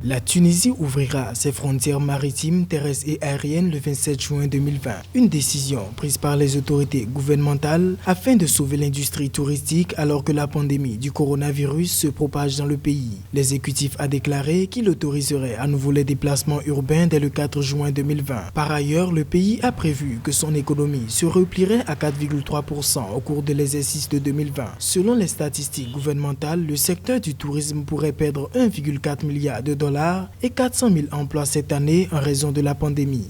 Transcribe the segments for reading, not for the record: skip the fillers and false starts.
La Tunisie ouvrira ses frontières maritimes, terrestres et aériennes le 27 juin 2020. Une décision prise par les autorités gouvernementales afin de sauver l'industrie touristique alors que la pandémie du coronavirus se propage dans le pays. L'exécutif a déclaré qu'il autoriserait à nouveau les déplacements urbains dès le 4 juin 2020. Par ailleurs, le pays a prévu que son économie se replierait à 4,3% au cours de l'exercice de 2020. Selon les statistiques gouvernementales, le secteur du tourisme pourrait perdre 1,4 milliard de dollars et 400 000 emplois cette année en raison de la pandémie.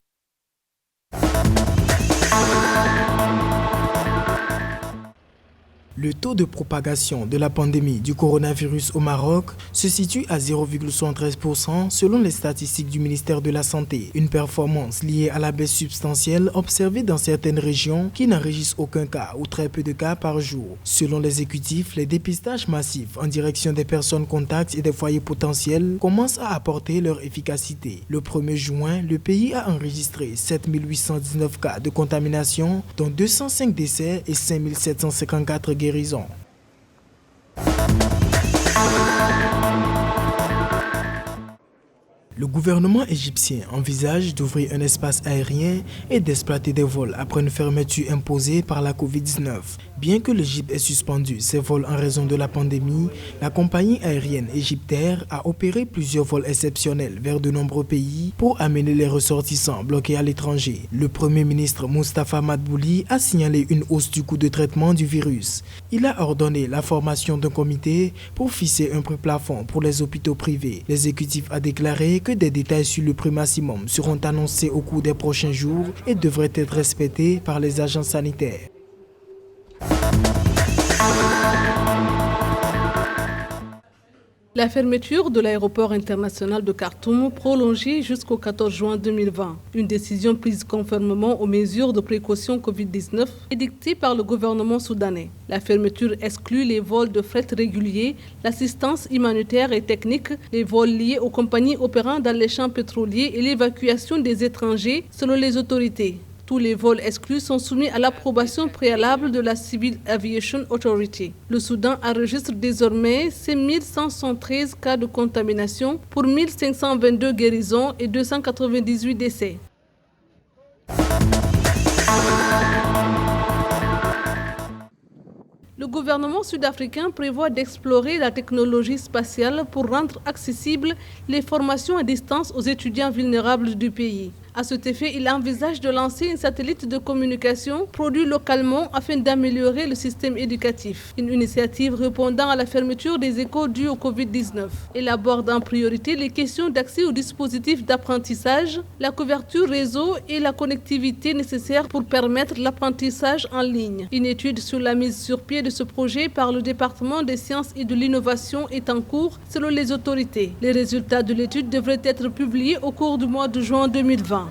Le taux de propagation de la pandémie du coronavirus au Maroc se situe à 0,73% selon les statistiques du ministère de la Santé. Une performance liée à la baisse substantielle observée dans certaines régions qui n'enregistrent aucun cas ou très peu de cas par jour. Selon l'exécutif, les dépistages massifs en direction des personnes contacts et des foyers potentiels commencent à apporter leur efficacité. Le 1er juin, le pays a enregistré 7 819 cas de contamination, dont 205 décès et 5 754 guérisons. Le gouvernement égyptien envisage d'ouvrir un espace aérien et d'exploiter des vols après une fermeture imposée par la Covid-19. Bien que l'Égypte ait suspendu ses vols en raison de la pandémie, la compagnie aérienne Egyptair a opéré plusieurs vols exceptionnels vers de nombreux pays pour amener les ressortissants bloqués à l'étranger. Le Premier ministre Moustapha Madbouli a signalé une hausse du coût de traitement du virus. Il a ordonné la formation d'un comité pour fixer un prix plafond pour les hôpitaux privés. L'exécutif a déclaré que des détails sur le prix maximum seront annoncés au cours des prochains jours et devraient être respectés par les agents sanitaires. La fermeture de l'aéroport international de Khartoum prolongée jusqu'au 14 juin 2020. Une décision prise conformément aux mesures de précaution Covid-19 édictées par le gouvernement soudanais. La fermeture exclut les vols de fret réguliers, l'assistance humanitaire et technique, les vols liés aux compagnies opérant dans les champs pétroliers et l'évacuation des étrangers selon les autorités. Tous les vols exclus sont soumis à l'approbation préalable de la Civil Aviation Authority. Le Soudan enregistre désormais 5113 cas de contamination pour 1522 guérisons et 298 décès. Le gouvernement sud-africain prévoit d'explorer la technologie spatiale pour rendre accessibles les formations à distance aux étudiants vulnérables du pays. À cet effet, il envisage de lancer un satellite de communication produit localement afin d'améliorer le système éducatif. Une initiative répondant à la fermeture des écoles dues au Covid-19. Elle aborde en priorité les questions d'accès aux dispositifs d'apprentissage, la couverture réseau et la connectivité nécessaires pour permettre l'apprentissage en ligne. Une étude sur la mise sur pied de ce projet par le département des sciences et de l'innovation est en cours selon les autorités. Les résultats de l'étude devraient être publiés au cours du mois de juin 2020.